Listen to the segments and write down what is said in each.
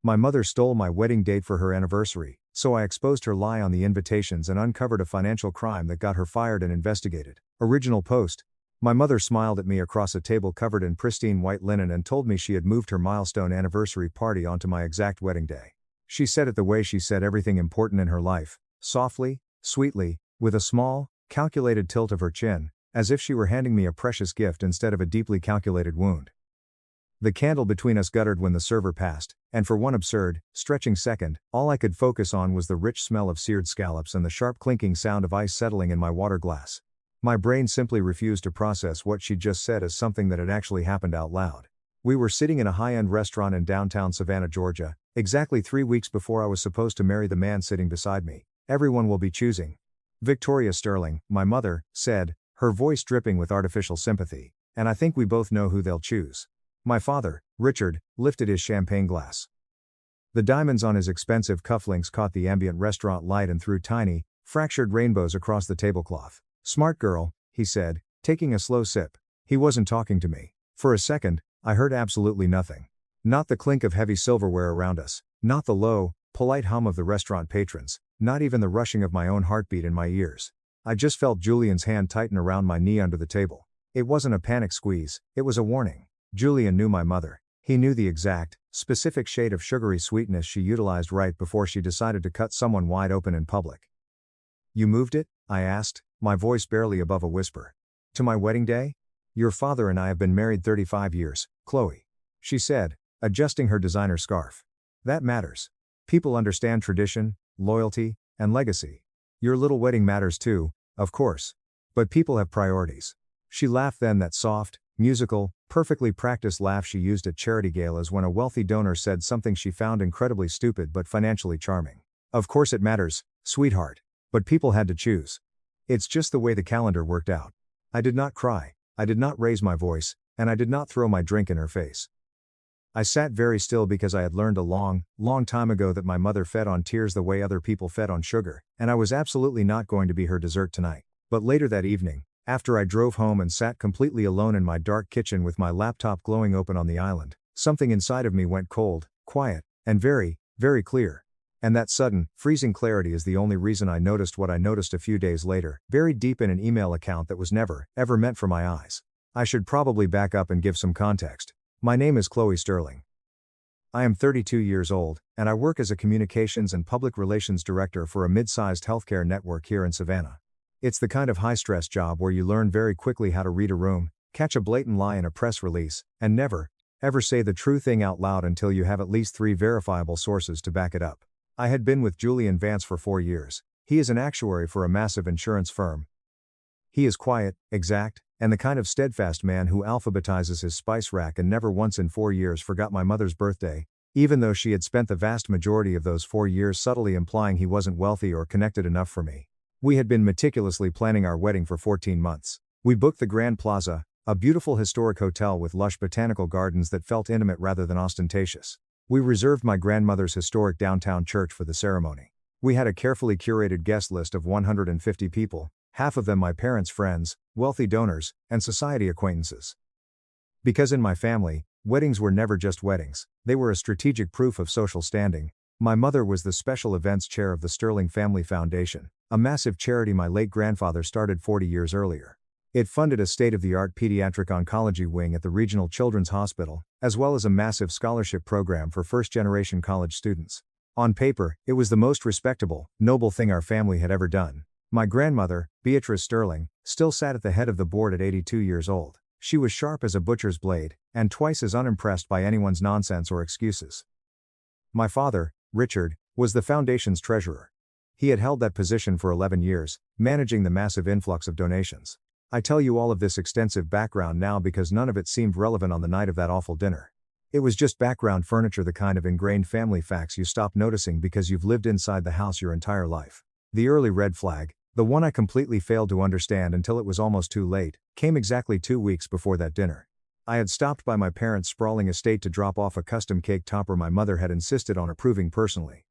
My mother stole my wedding date for her anniversary, so I exposed her lie on the invitations and uncovered a financial crime that got her fired and investigated. Original post. My mother smiled at me across a table covered in pristine white linen and told me she had moved her milestone anniversary party onto my exact wedding day. She said it the way she said everything important in her life, softly, sweetly, with a small, calculated tilt of her chin, as if she were handing me a precious gift instead of a deeply calculated wound. The candle between us guttered when the server passed, and for one absurd, stretching second, all I could focus on was the rich smell of seared scallops and the sharp clinking sound of ice settling in my water glass. My brain simply refused to process what she'd just said as something that had actually happened out loud. We were sitting in a high-end restaurant in downtown Savannah, Georgia, exactly 3 weeks before I was supposed to marry the man sitting beside me. Everyone will be choosing. Victoria Sterling, my mother, said, her voice dripping with artificial sympathy, and I think we both know who they'll choose. My father, Richard, lifted his champagne glass. The diamonds on his expensive cufflinks caught the ambient restaurant light and threw tiny, fractured rainbows across the tablecloth. Smart girl, he said, taking a slow sip. He wasn't talking to me. For a second, I heard absolutely nothing. Not the clink of heavy silverware around us, not the low, polite hum of the restaurant patrons, not even the rushing of my own heartbeat in my ears. I just felt Julian's hand tighten around my knee under the table. It wasn't a panic squeeze, it was a warning. Julian knew my mother. He knew the exact, specific shade of sugary sweetness she utilized right before she decided to cut someone wide open in public. You moved it? I asked, my voice barely above a whisper. To my wedding day? Your father and I have been married 35 years, Chloe. She said, adjusting her designer scarf. That matters. People understand tradition, loyalty, and legacy. Your little wedding matters too, of course. But people have priorities. She laughed then, that soft, musical, perfectly practiced laugh she used at charity galas when a wealthy donor said something she found incredibly stupid but financially charming. Of course it matters, sweetheart. But people had to choose. It's just the way the calendar worked out. I did not cry, I did not raise my voice, and I did not throw my drink in her face. I sat very still because I had learned a long, long time ago that my mother fed on tears the way other people fed on sugar, and I was absolutely not going to be her dessert tonight. But later that evening, after I drove home and sat completely alone in my dark kitchen with my laptop glowing open on the island, something inside of me went cold, quiet, and very, very clear. And that sudden, freezing clarity is the only reason I noticed what I noticed a few days later, buried deep in an email account that was never, ever meant for my eyes. I should probably back up and give some context. My name is Chloe Sterling. I am 32 years old, and I work as a communications and public relations director for a mid-sized healthcare network here in Savannah. It's the kind of high-stress job where you learn very quickly how to read a room, catch a blatant lie in a press release, and never, ever say the true thing out loud until you have at least 3 verifiable sources to back it up. I had been with Julian Vance for 4 years. He is an actuary for a massive insurance firm. He is quiet, exact, and the kind of steadfast man who alphabetizes his spice rack and never once in 4 years forgot my mother's birthday, even though she had spent the vast majority of those 4 years subtly implying he wasn't wealthy or connected enough for me. We had been meticulously planning our wedding for 14 months. We booked the Grand Plaza, a beautiful historic hotel with lush botanical gardens that felt intimate rather than ostentatious. We reserved my grandmother's historic downtown church for the ceremony. We had a carefully curated guest list of 150 people, half of them my parents' friends, wealthy donors, and society acquaintances. Because in my family, weddings were never just weddings, they were a strategic proof of social standing. My mother was the special events chair of the Sterling Family Foundation, a massive charity my late grandfather started 40 years earlier. It funded a state-of-the-art pediatric oncology wing at the Regional Children's Hospital, as well as a massive scholarship program for first-generation college students. On paper, it was the most respectable, noble thing our family had ever done. My grandmother, Beatrice Sterling, still sat at the head of the board at 82 years old. She was sharp as a butcher's blade, and twice as unimpressed by anyone's nonsense or excuses. My father, Richard, was the foundation's treasurer. He had held that position for 11 years, managing the massive influx of donations. I tell you all of this extensive background now because none of it seemed relevant on the night of that awful dinner. It was just background furniture, the kind of ingrained family facts you stop noticing because you've lived inside the house your entire life. The early red flag, the one I completely failed to understand until it was almost too late, came exactly 2 weeks before that dinner. I had stopped by my parents' sprawling estate to drop off a custom cake topper my mother had insisted on approving personally.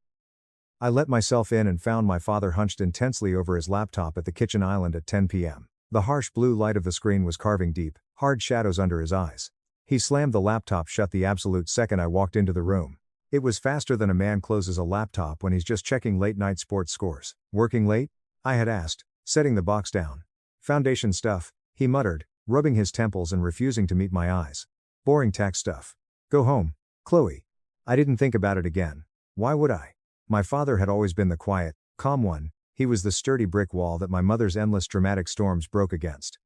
I let myself in and found my father hunched intensely over his laptop at the kitchen island at 10 p.m. The harsh blue light of the screen was carving deep, hard shadows under his eyes. He slammed the laptop shut the absolute second I walked into the room. It was faster than a man closes a laptop when he's just checking late-night sports scores. Working late? I had asked, setting the box down. Foundation stuff, he muttered, rubbing his temples and refusing to meet my eyes. Boring tax stuff. Go home, Chloe. I didn't think about it again. Why would I? My father had always been the quiet, calm one. He was the sturdy brick wall that my mother's endless dramatic storms broke against.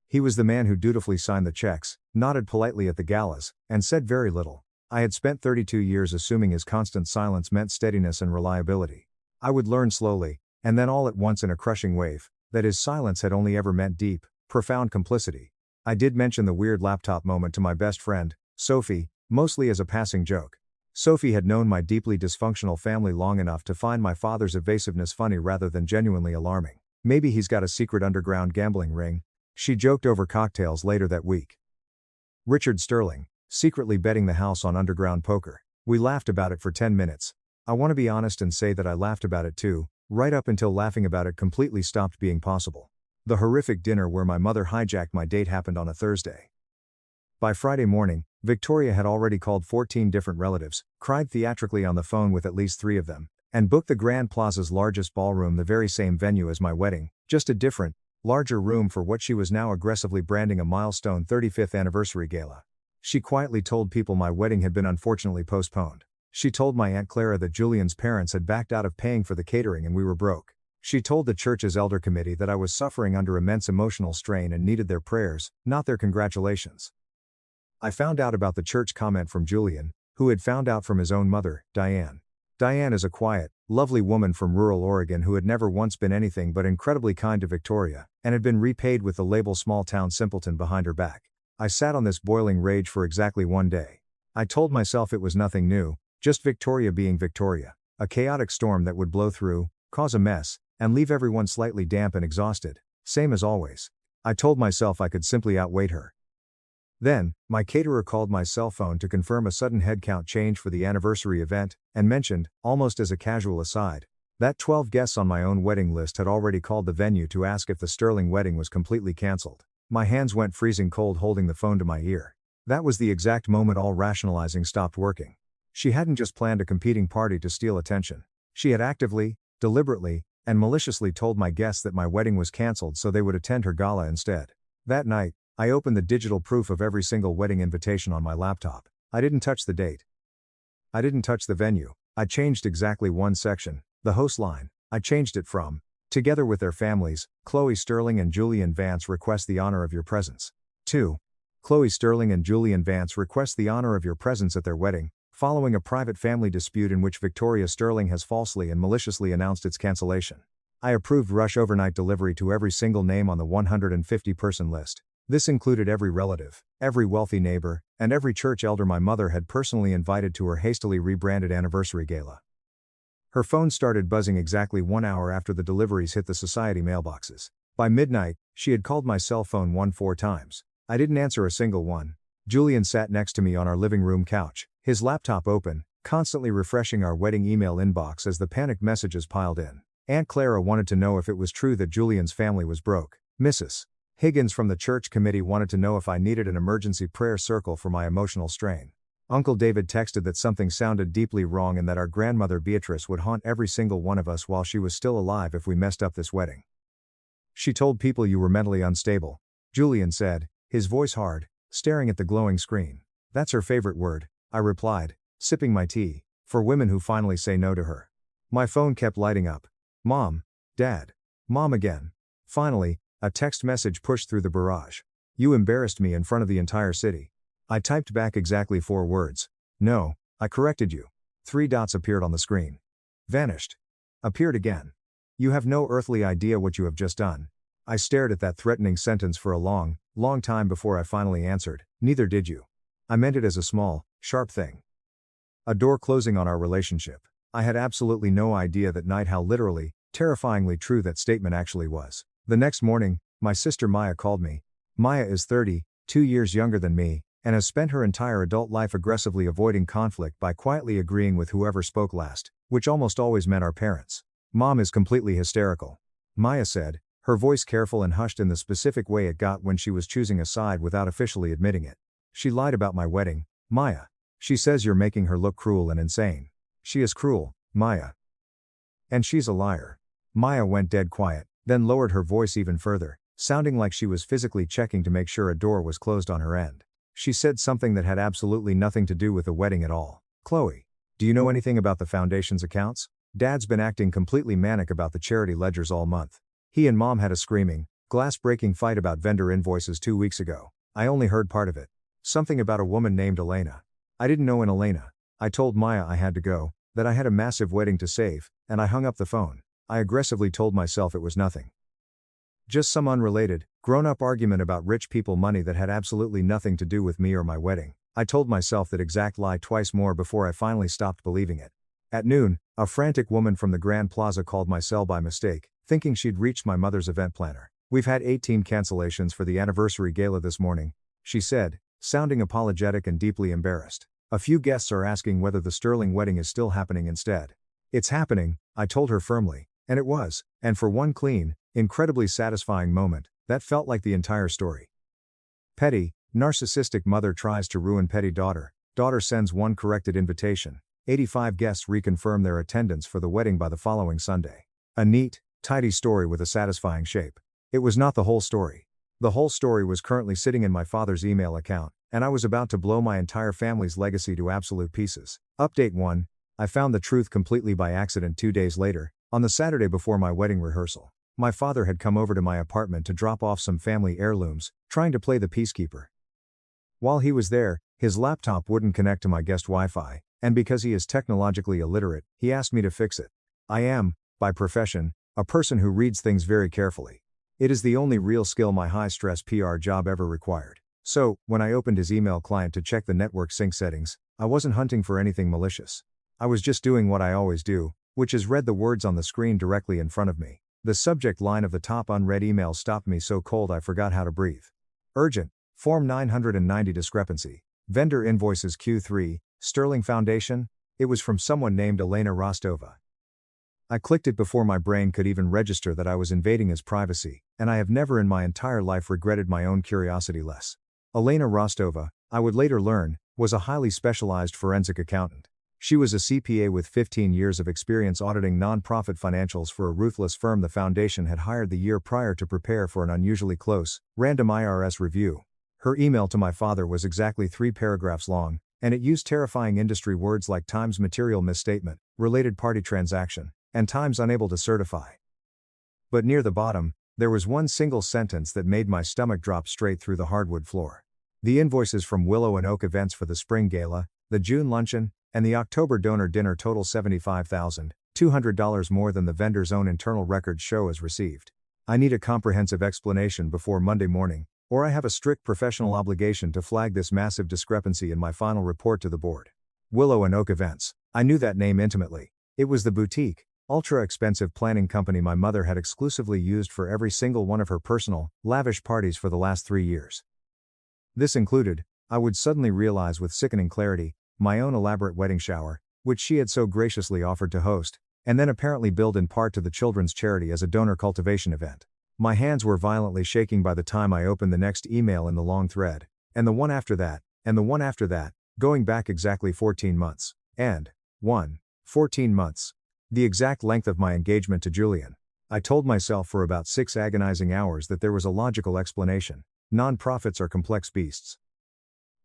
He was the man who dutifully signed the checks, nodded politely at the galas, and said very little. I had spent 32 years assuming his constant silence meant steadiness and reliability. I would learn slowly, and then all at once in a crushing wave, that his silence had only ever meant deep, profound complicity. I did mention the weird laptop moment to my best friend, Sophie, mostly as a passing joke. Sophie had known my deeply dysfunctional family long enough to find my father's evasiveness funny rather than genuinely alarming. Maybe he's got a secret underground gambling ring, she joked over cocktails later that week. Richard Sterling, secretly betting the house on underground poker. We laughed about it for 10 minutes. I want to be honest and say that I laughed about it too, right up until laughing about it completely stopped being possible. The horrific dinner where my mother hijacked my date happened on a Thursday. By Friday morning, Victoria had already called 14 different relatives, cried theatrically on the phone with at least 3 of them, and booked the Grand Plaza's largest ballroom, the very same venue as my wedding, just a different, larger room for what she was now aggressively branding a milestone 35th anniversary gala. She quietly told people my wedding had been unfortunately postponed. She told my Aunt Clara that Julian's parents had backed out of paying for the catering and we were broke. She told the church's elder committee that I was suffering under immense emotional strain and needed their prayers, not their congratulations. I found out about the church comment from Julian, who had found out from his own mother, Diane. Diane is a quiet, lovely woman from rural Oregon who had never once been anything but incredibly kind to Victoria, and had been repaid with the label small-town simpleton behind her back. I sat on this boiling rage for exactly 1 day. I told myself it was nothing new, just Victoria being Victoria, a chaotic storm that would blow through, cause a mess, and leave everyone slightly damp and exhausted, same as always. I told myself I could simply outwait her. Then, my caterer called my cell phone to confirm a sudden headcount change for the anniversary event, and mentioned, almost as a casual aside, that 12 guests on my own wedding list had already called the venue to ask if the Sterling wedding was completely cancelled. My hands went freezing cold holding the phone to my ear. That was the exact moment all rationalizing stopped working. She hadn't just planned a competing party to steal attention. She had actively, deliberately, and maliciously told my guests that my wedding was cancelled so they would attend her gala instead. That night, I opened the digital proof of every single wedding invitation on my laptop. I didn't touch the date. I didn't touch the venue. I changed exactly one section, the host line. I changed it from, together with their families, Chloe Sterling and Julian Vance request the honor of your presence, to, Chloe Sterling and Julian Vance request the honor of your presence at their wedding, following a private family dispute in which Victoria Sterling has falsely and maliciously announced its cancellation. I approved rush overnight delivery to every single name on the 150-person list. This included every relative, every wealthy neighbor, and every church elder my mother had personally invited to her hastily rebranded anniversary gala. Her phone started buzzing exactly 1 hour after the deliveries hit the society mailboxes. By midnight, she had called my cell phone 4 times. I didn't answer a single one. Julian sat next to me on our living room couch, his laptop open, constantly refreshing our wedding email inbox as the panicked messages piled in. Aunt Clara wanted to know if it was true that Julian's family was broke. Mrs. Higgins from the church committee wanted to know if I needed an emergency prayer circle for my emotional strain. Uncle David texted that something sounded deeply wrong and that our grandmother Beatrice would haunt every single one of us while she was still alive if we messed up this wedding. She told people you were mentally unstable, Julian said, his voice hard, staring at the glowing screen. That's her favorite word, I replied, sipping my tea, for women who finally say no to her. My phone kept lighting up. Mom, Dad, Mom again. Finally, a text message pushed through the barrage. You embarrassed me in front of the entire city. I typed back exactly 4 words. No, I corrected you. 3 dots appeared on the screen. Vanished. Appeared again. You have no earthly idea what you have just done. I stared at that threatening sentence for a long time before I finally answered, neither did you. I meant it as a small, sharp thing. A door closing on our relationship. I had absolutely no idea that night how literally, terrifyingly true that statement actually was. The next morning, my sister Maya called me. Maya is 30, 2 years younger than me, and has spent her entire adult life aggressively avoiding conflict by quietly agreeing with whoever spoke last, which almost always meant our parents. Mom is completely hysterical. Maya said, her voice careful and hushed in the specific way it got when she was choosing a side without officially admitting it. She lied about my wedding, Maya. She says you're making her look cruel and insane. She is cruel, Maya. And she's a liar. Maya went dead quiet, then lowered her voice even further, sounding like she was physically checking to make sure a door was closed on her end. She said something that had absolutely nothing to do with the wedding at all. Chloe, do you know anything about the foundation's accounts? Dad's been acting completely manic about the charity ledgers all month. He and Mom had a screaming, glass-breaking fight about vendor invoices 2 weeks ago. I only heard part of it. Something about a woman named Elena. I didn't know an Elena. I told Maya I had to go, that I had a massive wedding to save, and I hung up the phone. I aggressively told myself it was nothing. Just some unrelated, grown-up argument about rich people money that had absolutely nothing to do with me or my wedding. I told myself that exact lie twice more before I finally stopped believing it. At noon, a frantic woman from the Grand Plaza called my cell by mistake, thinking she'd reached my mother's event planner. We've had 18 cancellations for the anniversary gala this morning, she said, sounding apologetic and deeply embarrassed. A few guests are asking whether the Sterling wedding is still happening instead. It's happening, I told her firmly, and it was, and for one clean, incredibly satisfying moment, that felt like the entire story. Petty, narcissistic mother tries to ruin petty daughter, daughter sends one corrected invitation. 85 guests reconfirm their attendance for the wedding by the following Sunday. A neat, tidy story with a satisfying shape. It was not the whole story. The whole story was currently sitting in my father's email account, and I was about to blow my entire family's legacy to absolute pieces. Update 1. I found the truth completely by accident 2 days later, on the Saturday before my wedding rehearsal. My father had come over to my apartment to drop off some family heirlooms, trying to play the peacekeeper. While he was there, his laptop wouldn't connect to my guest Wi-Fi, and because he is technologically illiterate, he asked me to fix it. I am, by profession, a person who reads things very carefully. It is the only real skill my high-stress PR job ever required. So, when I opened his email client to check the network sync settings, I wasn't hunting for anything malicious. I was just doing what I always do, which is read the words on the screen directly in front of me. The subject line of the top unread email stopped me so cold I forgot how to breathe. Urgent, Form 990 discrepancy. Vendor invoices Q3, Sterling Foundation. It was from someone named Elena Rostova. I clicked it before my brain could even register that I was invading his privacy, and I have never in my entire life regretted my own curiosity less. Elena Rostova, I would later learn, was a highly specialized forensic accountant. She was a CPA with 15 years of experience auditing non-profit financials for a ruthless firm the foundation had hired the year prior to prepare for an unusually close, random IRS review. Her email to my father was exactly 3 paragraphs long, and it used terrifying industry words like times material misstatement, related party transaction, and times unable to certify. But near the bottom, there was one single sentence that made my stomach drop straight through the hardwood floor. The invoices from Willow and Oak events for the spring gala, the June luncheon, and the October donor dinner total $75,200 more than the vendor's own internal records show as received. I need a comprehensive explanation before Monday morning, or I have a strict professional obligation to flag this massive discrepancy in my final report to the board. Willow and Oak events. I knew that name intimately. It was the boutique, ultra-expensive planning company my mother had exclusively used for every single one of her personal, lavish parties for the last 3 years. This included, I would suddenly realize with sickening clarity, my own elaborate wedding shower, which she had so graciously offered to host, and then apparently billed in part to the children's charity as a donor cultivation event. My hands were violently shaking by the time I opened the next email in the long thread, and the one after that, and the one after that, going back exactly 14 months, and 14 months. The exact length of my engagement to Julian. I told myself for about 6 agonizing hours that there was a logical explanation. Non-profits are complex beasts.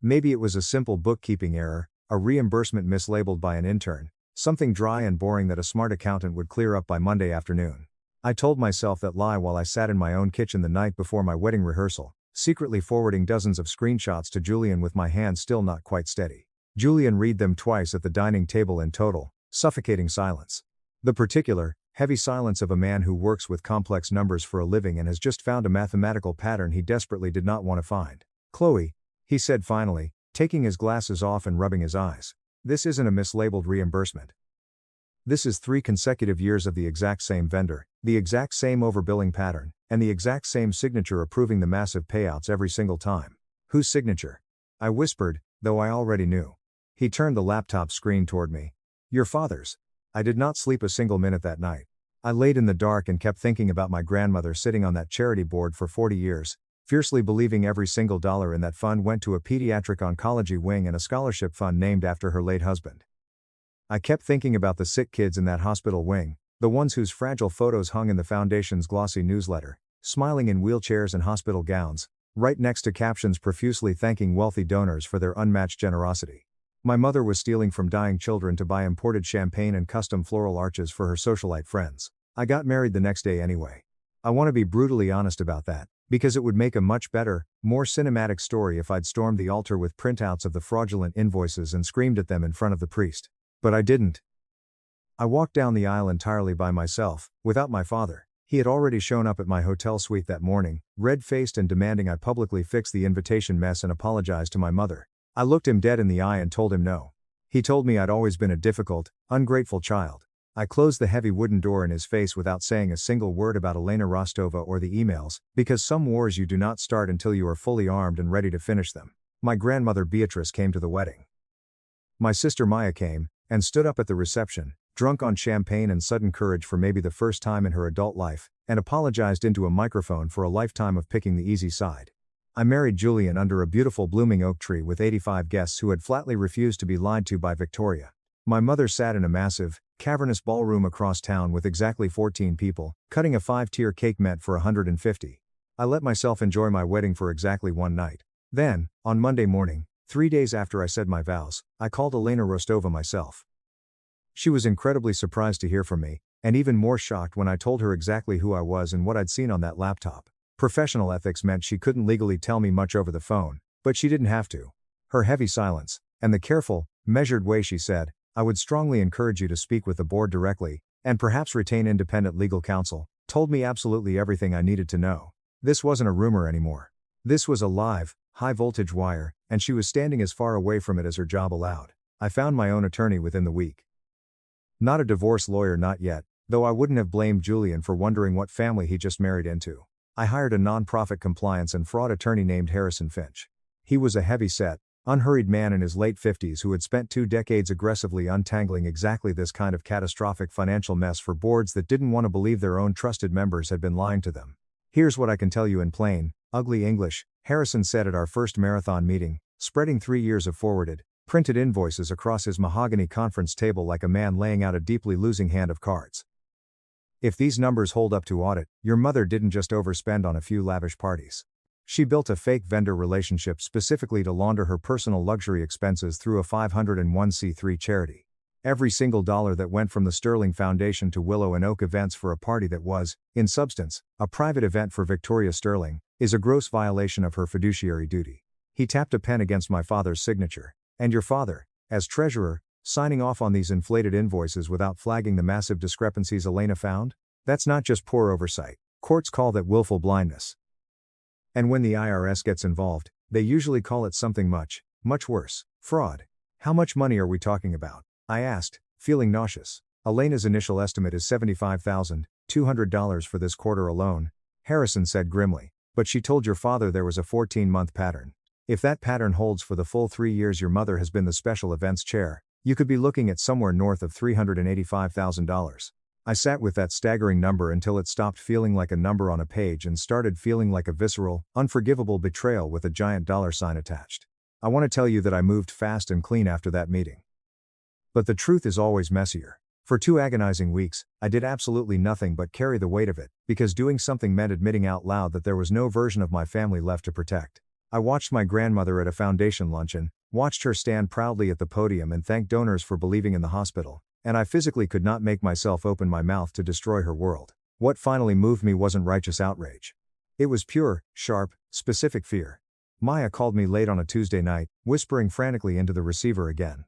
Maybe it was a simple bookkeeping error, a reimbursement mislabeled by an intern, something dry and boring that a smart accountant would clear up by Monday afternoon. I told myself that lie while I sat in my own kitchen the night before my wedding rehearsal, secretly forwarding dozens of screenshots to Julian with my hands still not quite steady. Julian read them twice at the dining table in total, suffocating silence. The particular, heavy silence of a man who works with complex numbers for a living and has just found a mathematical pattern he desperately did not want to find. Chloe, he said finally, taking his glasses off and rubbing his eyes. This isn't a mislabeled reimbursement. This is 3 consecutive years of the exact same vendor, the exact same overbilling pattern, and the exact same signature approving the massive payouts every single time. Whose signature? I whispered, though I already knew. He turned the laptop screen toward me. Your father's. I did not sleep a single minute that night. I laid in the dark and kept thinking about my grandmother sitting on that charity board for 40 years, fiercely believing every single dollar in that fund went to a pediatric oncology wing and a scholarship fund named after her late husband. I kept thinking about the sick kids in that hospital wing, the ones whose fragile photos hung in the foundation's glossy newsletter, smiling in wheelchairs and hospital gowns, right next to captions profusely thanking wealthy donors for their unmatched generosity. My mother was stealing from dying children to buy imported champagne and custom floral arches for her socialite friends. I got married the next day anyway. I want to be brutally honest about that, because it would make a much better, more cinematic story if I'd stormed the altar with printouts of the fraudulent invoices and screamed at them in front of the priest. But I didn't. I walked down the aisle entirely by myself, without my father. He had already shown up at my hotel suite that morning, red-faced and demanding I publicly fix the invitation mess and apologize to my mother. I looked him dead in the eye and told him no. He told me I'd always been a difficult, ungrateful child. I closed the heavy wooden door in his face without saying a single word about Elena Rostova or the emails, because some wars you do not start until you are fully armed and ready to finish them. My grandmother Beatrice came to the wedding. My sister Maya came, and stood up at the reception, drunk on champagne and sudden courage for maybe the first time in her adult life, and apologized into a microphone for a lifetime of picking the easy side. I married Julian under a beautiful blooming oak tree with 85 guests who had flatly refused to be lied to by Victoria. My mother sat in a massive, cavernous ballroom across town with exactly 14 people, cutting a 5-tier cake meant for 150. I let myself enjoy my wedding for exactly one night. Then, on Monday morning, 3 days after I said my vows, I called Elena Rostova myself. She was incredibly surprised to hear from me, and even more shocked when I told her exactly who I was and what I'd seen on that laptop. Professional ethics meant she couldn't legally tell me much over the phone, but she didn't have to. Her heavy silence, and the careful, measured way she said, "I would strongly encourage you to speak with the board directly, and perhaps retain independent legal counsel," told me absolutely everything I needed to know. This wasn't a rumor anymore. This was a live, high-voltage wire, and she was standing as far away from it as her job allowed. I found my own attorney within the week. Not a divorce lawyer, not yet, though I wouldn't have blamed Julian for wondering what family he just married into. I hired a non-profit compliance and fraud attorney named Harrison Finch. He was a heavy-set, unhurried man in his late 50s who had spent 2 decades aggressively untangling exactly this kind of catastrophic financial mess for boards that didn't want to believe their own trusted members had been lying to them. "Here's what I can tell you in plain, ugly English," Harrison said at our first marathon meeting, spreading 3 years of forwarded, printed invoices across his mahogany conference table like a man laying out a deeply losing hand of cards. "If these numbers hold up to audit, your mother didn't just overspend on a few lavish parties. She built a fake vendor relationship specifically to launder her personal luxury expenses through a 501c3 charity. Every single dollar that went from the Sterling Foundation to Willow and Oak events for a party that was, in substance, a private event for Victoria Sterling, is a gross violation of her fiduciary duty." He tapped a pen against my father's signature. "And your father, as treasurer, signing off on these inflated invoices without flagging the massive discrepancies Elena found? That's not just poor oversight. Courts call that willful blindness. And when the IRS gets involved, they usually call it something much, much worse: fraud." "How much money are we talking about?" I asked, feeling nauseous. "Elena's initial estimate is $75,200 for this quarter alone," Harrison said grimly. "But she told your father there was a 14-month pattern. If that pattern holds for the full 3 years your mother has been the special events chair, you could be looking at somewhere north of $385,000. I sat with that staggering number until it stopped feeling like a number on a page and started feeling like a visceral, unforgivable betrayal with a giant dollar sign attached. I want to tell you that I moved fast and clean after that meeting. But the truth is always messier. For 2 agonizing weeks, I did absolutely nothing but carry the weight of it, because doing something meant admitting out loud that there was no version of my family left to protect. I watched my grandmother at a foundation luncheon, watched her stand proudly at the podium and thank donors for believing in the hospital, and I physically could not make myself open my mouth to destroy her world. What finally moved me wasn't righteous outrage. It was pure, sharp, specific fear. Maya called me late on a Tuesday night, whispering frantically into the receiver again.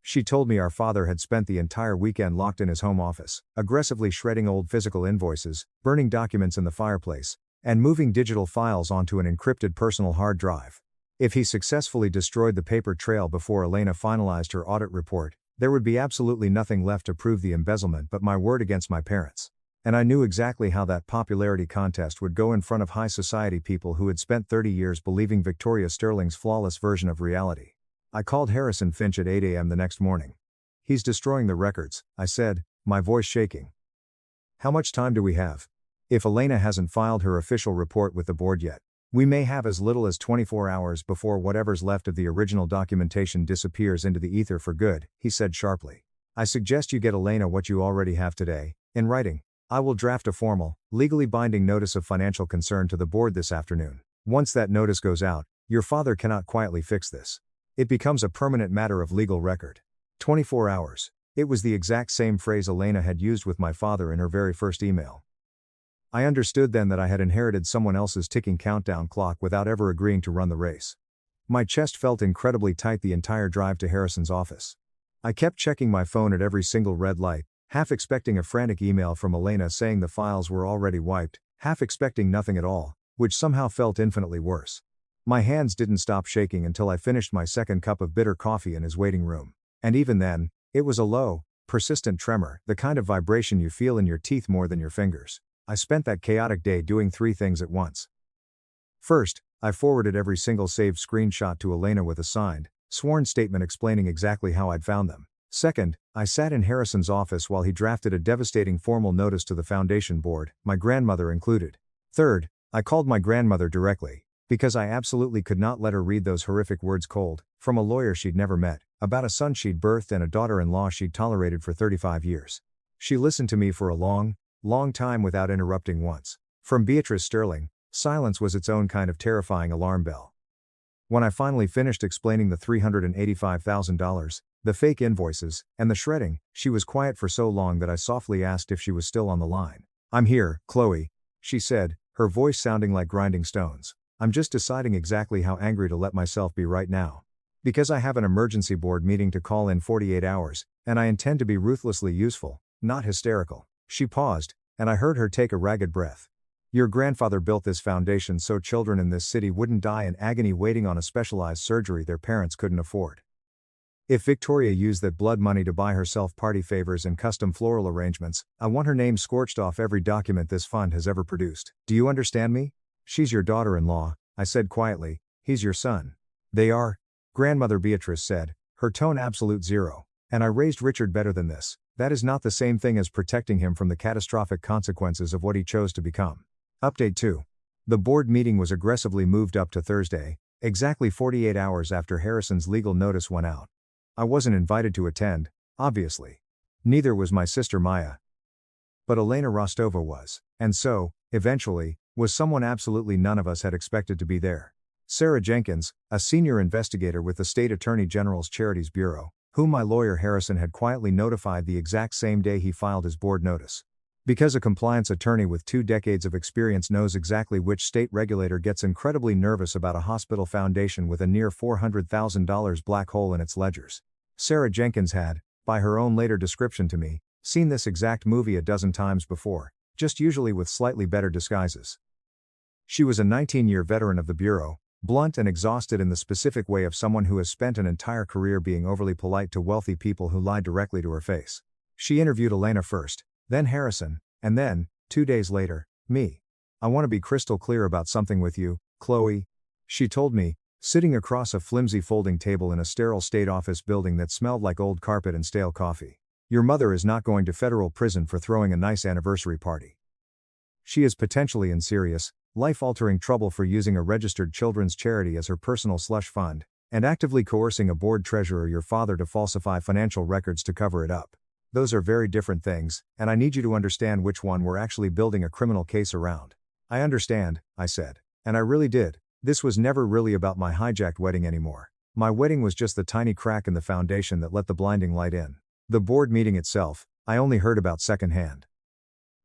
She told me our father had spent the entire weekend locked in his home office, aggressively shredding old physical invoices, burning documents in the fireplace, and moving digital files onto an encrypted personal hard drive. If he successfully destroyed the paper trail before Elena finalized her audit report, there would be absolutely nothing left to prove the embezzlement but my word against my parents. And I knew exactly how that popularity contest would go in front of high society people who had spent 30 years believing Victoria Sterling's flawless version of reality. I called Harrison Finch at 8 a.m. the next morning. "He's destroying the records," I said, my voice shaking. "How much time do we have? If Elena hasn't filed her official report with the board yet, We may have as little as 24 hours before whatever's left of the original documentation disappears into the ether for good, he said sharply. I suggest you get Elena what you already have today, in writing. I will draft a formal, legally binding notice of financial concern to the board this afternoon. Once that notice goes out, your father cannot quietly fix this. It becomes a permanent matter of legal record. 24 hours. It was the exact same phrase Elena had used with my father in her very first email. I understood then that I had inherited someone else's ticking countdown clock without ever agreeing to run the race. My chest felt incredibly tight the entire drive to Harrison's office. I kept checking my phone at every single red light, half expecting a frantic email from Elena saying the files were already wiped, half expecting nothing at all, which somehow felt infinitely worse. My hands didn't stop shaking until I finished my second cup of bitter coffee in his waiting room. And even then, it was a low, persistent tremor, the kind of vibration you feel in your teeth more than your fingers. I spent that chaotic day doing 3 things at once. First, I forwarded every single saved screenshot to Elena with a signed, sworn statement explaining exactly how I'd found them. Second, I sat in Harrison's office while he drafted a devastating formal notice to the foundation board, my grandmother included. Third, I called my grandmother directly, because I absolutely could not let her read those horrific words cold, from a lawyer she'd never met, about a son she'd birthed and a daughter-in-law she'd tolerated for 35 years. She listened to me for a long time without interrupting once. From Beatrice Sterling, silence was its own kind of terrifying alarm bell. When I finally finished explaining the $385,000, the fake invoices, and the shredding, she was quiet for so long that I softly asked if she was still on the line. "I'm here, Chloe," she said, her voice sounding like grinding stones. "I'm just deciding exactly how angry to let myself be right now. Because I have an emergency board meeting to call in 48 hours, and I intend to be ruthlessly useful, not hysterical." She paused, and I heard her take a ragged breath. "Your grandfather built this foundation so children in this city wouldn't die in agony waiting on a specialized surgery their parents couldn't afford. If Victoria used that blood money to buy herself party favors and custom floral arrangements, I want her name scorched off every document this fund has ever produced. Do you understand me?" "She's your daughter-in-law," I said quietly. "He's your son." "They are," Grandmother Beatrice said, her tone absolute zero. "And I raised Richard better than this. That is not the same thing as protecting him from the catastrophic consequences of what he chose to become." Update 2. The board meeting was aggressively moved up to Thursday, exactly 48 hours after Harrison's legal notice went out. I wasn't invited to attend, obviously. Neither was my sister Maya. But Elena Rostova was, and so, eventually, was someone absolutely none of us had expected to be there. Sarah Jenkins, a senior investigator with the State Attorney General's Charities Bureau, whom my lawyer Harrison had quietly notified the exact same day he filed his board notice. Because a compliance attorney with 2 decades of experience knows exactly which state regulator gets incredibly nervous about a hospital foundation with a near $400,000 black hole in its ledgers. Sarah Jenkins had, by her own later description to me, seen this exact movie a dozen times before, just usually with slightly better disguises. She was a 19-year veteran of the Bureau, blunt and exhausted in the specific way of someone who has spent an entire career being overly polite to wealthy people who lie directly to her face. She interviewed Elena first, then Harrison, and then, 2 days later, me. "I want to be crystal clear about something with you, Chloe," she told me, sitting across a flimsy folding table in a sterile state office building that smelled like old carpet and stale coffee. "Your mother is not going to federal prison for throwing a nice anniversary party. She is potentially in serious, life-altering trouble for using a registered children's charity as her personal slush fund, and actively coercing a board treasurer, your father, to falsify financial records to cover it up. Those are very different things, and I need you to understand which one we're actually building a criminal case around." "I understand," I said. And I really did. This was never really about my hijacked wedding anymore. My wedding was just the tiny crack in the foundation that let the blinding light in. The board meeting itself, I only heard about secondhand.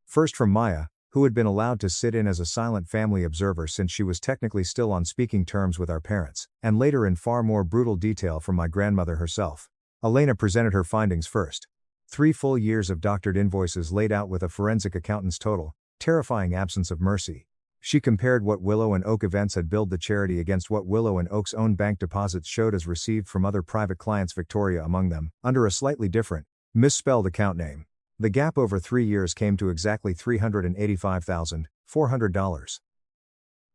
First from Maya, who had been allowed to sit in as a silent family observer since she was technically still on speaking terms with our parents, and later in far more brutal detail from my grandmother herself. Elena presented her findings first. 3 full years of doctored invoices laid out with a forensic accountant's total, terrifying absence of mercy. She compared what Willow and Oak Events had billed the charity against what Willow and Oak's own bank deposits showed as received from other private clients, Victoria among them, under a slightly different, misspelled account name. The gap over 3 years came to exactly $385,400.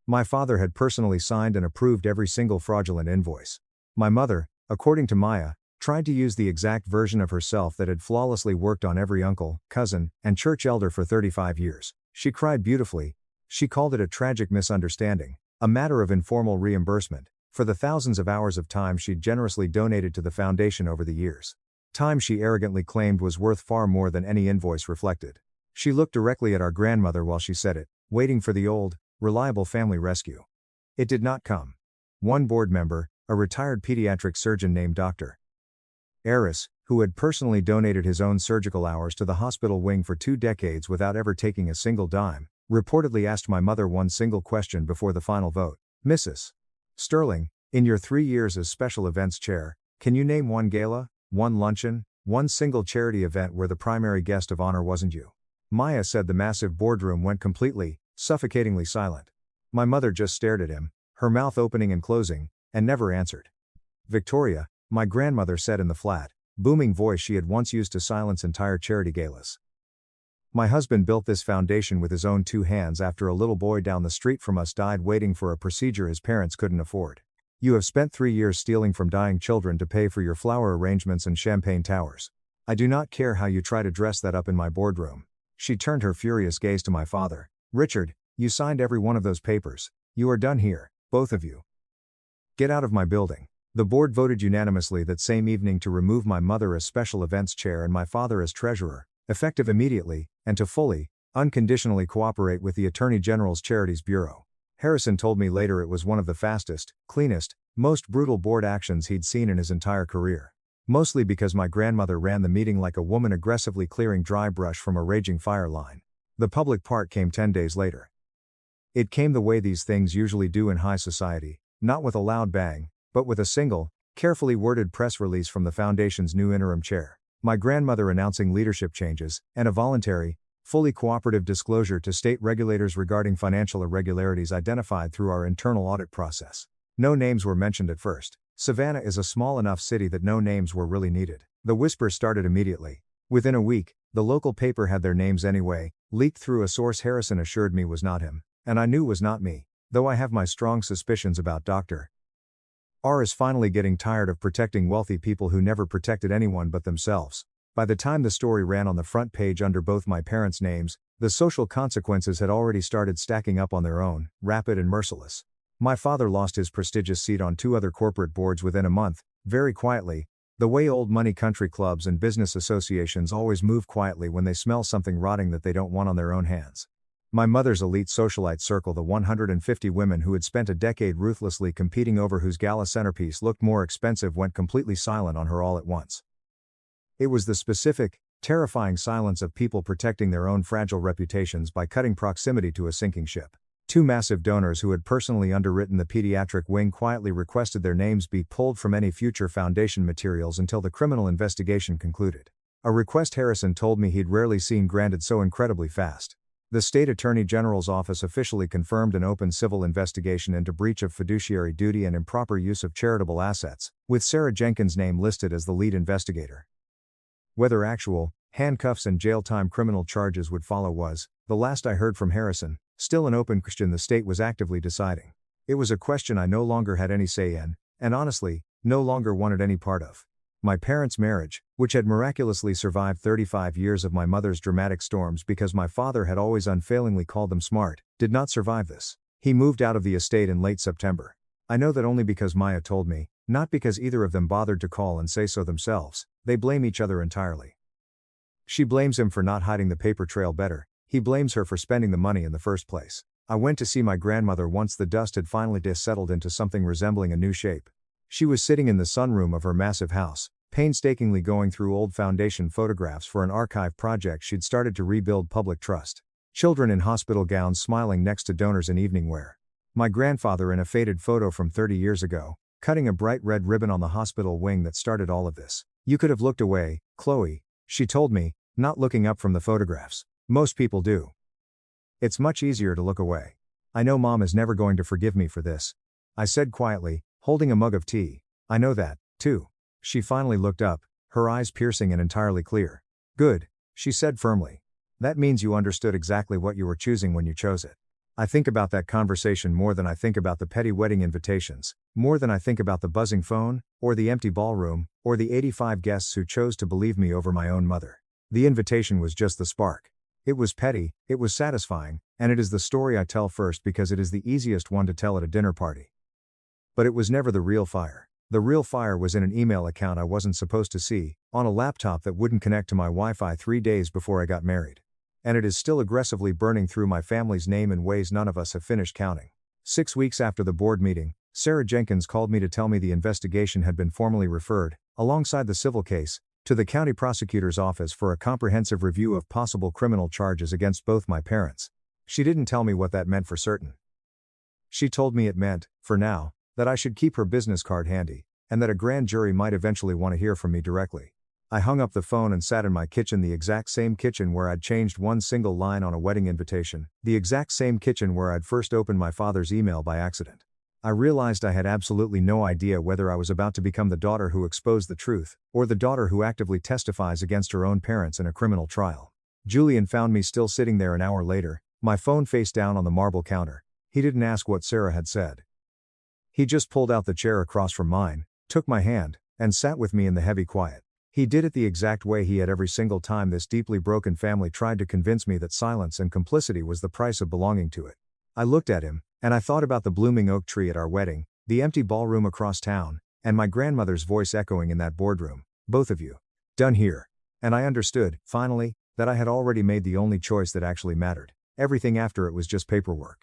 My father had personally signed and approved every single fraudulent invoice. My mother, according to Maya, tried to use the exact version of herself that had flawlessly worked on every uncle, cousin, and church elder for 35 years. She cried beautifully. She called it a tragic misunderstanding, A matter of informal reimbursement, for the thousands of hours of time she'd generously donated to the foundation over the years. Time she arrogantly claimed was worth far more than any invoice reflected. She looked directly at our grandmother while she said it, waiting for the old, reliable family rescue. It did not come. One board member, a retired pediatric surgeon named Dr. Aris, who had personally donated his own surgical hours to the hospital wing for 2 decades without ever taking a single dime, reportedly asked my mother one single question before the final vote. Mrs. Sterling, in your 3 years as special events chair, can you name one gala, one luncheon, one single charity event where the primary guest of honor wasn't you? Maya said the massive boardroom went completely, suffocatingly silent. My mother just stared at him, her mouth opening and closing, and never answered. Victoria, my grandmother said in the flat, booming voice she had once used to silence entire charity galas. My husband built this foundation with his own 2 hands after a little boy down the street from us died waiting for a procedure his parents couldn't afford. You have spent 3 years stealing from dying children to pay for your flower arrangements and champagne towers. I do not care how you try to dress that up in my boardroom. She turned her furious gaze to my father. Richard, you signed every one of those papers. You are done here, both of you. Get out of my building. The board voted unanimously that same evening to remove my mother as special events chair and my father as treasurer, effective immediately, and to fully, unconditionally cooperate with the Attorney General's Charities Bureau. Harrison told me later it was one of the fastest, cleanest, most brutal board actions he'd seen in his entire career. Mostly because my grandmother ran the meeting like a woman aggressively clearing dry brush from a raging fire line. The public part came 10 days later. It came the way these things usually do in high society, not with a loud bang, but with a single, carefully worded press release from the foundation's new interim chair. My grandmother announcing leadership changes, and a voluntary, fully cooperative disclosure to state regulators regarding financial irregularities identified through our internal audit process. No names were mentioned at first. Savannah is a small enough city that no names were really needed. The whispers started immediately. Within a week, the local paper had their names anyway, leaked through a source Harrison assured me was not him, and I knew was not me, though I have my strong suspicions about Dr. R is finally getting tired of protecting wealthy people who never protected anyone but themselves. By the time the story ran on the front page under both my parents' names, the social consequences had already started stacking up on their own, rapid and merciless. My father lost his prestigious seat on 2 other corporate boards within a month, very quietly, the way old money country clubs and business associations always move quietly when they smell something rotting that they don't want on their own hands. My mother's elite socialite circle, the 150 women who had spent a decade ruthlessly competing over whose gala centerpiece looked more expensive, went completely silent on her all at once. It was the specific, terrifying silence of people protecting their own fragile reputations by cutting proximity to a sinking ship. 2 massive donors who had personally underwritten the pediatric wing quietly requested their names be pulled from any future foundation materials until the criminal investigation concluded. A request Harrison told me he'd rarely seen granted so incredibly fast. The State Attorney General's office officially confirmed an open civil investigation into breach of fiduciary duty and improper use of charitable assets, with Sarah Jenkins' name listed as the lead investigator. Whether actual, handcuffs and jail time criminal charges would follow was, the last I heard from Harrison, still an open question the state was actively deciding. It was a question I no longer had any say in, and honestly, no longer wanted any part of. My parents' marriage, which had miraculously survived 35 years of my mother's dramatic storms because my father had always unfailingly called them smart, did not survive this. He moved out of the estate in late September. I know that only because Maya told me, not because either of them bothered to call and say so themselves. They blame each other entirely. She blames him for not hiding the paper trail better, he blames her for spending the money in the first place. I went to see my grandmother once the dust had finally settled into something resembling a new shape. She was sitting in the sunroom of her massive house, painstakingly going through old foundation photographs for an archive project she'd started to rebuild public trust. Children in hospital gowns smiling next to donors in evening wear. My grandfather in a faded photo from 30 years ago, cutting a bright red ribbon on the hospital wing that started all of this. You could have looked away, Chloe, she told me, not looking up from the photographs. Most people do. It's much easier to look away. I know Mom is never going to forgive me for this, I said quietly, holding a mug of tea. I know that, too. She finally looked up, her eyes piercing and entirely clear. Good, she said firmly. That means you understood exactly what you were choosing when you chose it. I think about that conversation more than I think about the petty wedding invitations, more than I think about the buzzing phone, or the empty ballroom, or the 85 guests who chose to believe me over my own mother. The invitation was just the spark. It was petty, it was satisfying, and it is the story I tell first because it is the easiest one to tell at a dinner party. But it was never the real fire. The real fire was in an email account I wasn't supposed to see, on a laptop that wouldn't connect to my Wi-Fi 3 days before I got married. And it is still aggressively burning through my family's name in ways none of us have finished counting. 6 weeks after the board meeting, Sarah Jenkins called me to tell me the investigation had been formally referred, alongside the civil case, to the county prosecutor's office for a comprehensive review of possible criminal charges against both my parents. She didn't tell me what that meant for certain. She told me it meant, for now, that I should keep her business card handy, and that a grand jury might eventually want to hear from me directly. I hung up the phone and sat in my kitchen, the exact same kitchen where I'd changed one single line on a wedding invitation, the exact same kitchen where I'd first opened my father's email by accident. I realized I had absolutely no idea whether I was about to become the daughter who exposed the truth, or the daughter who actively testifies against her own parents in a criminal trial. Julian found me still sitting there an hour later, my phone face down on the marble counter. He didn't ask what Sarah had said. He just pulled out the chair across from mine, took my hand, and sat with me in the heavy quiet. He did it the exact way he had every single time this deeply broken family tried to convince me that silence and complicity was the price of belonging to it. I looked at him, and I thought about the blooming oak tree at our wedding, the empty ballroom across town, and my grandmother's voice echoing in that boardroom. Both of you. Done here. And I understood, finally, that I had already made the only choice that actually mattered. Everything after it was just paperwork.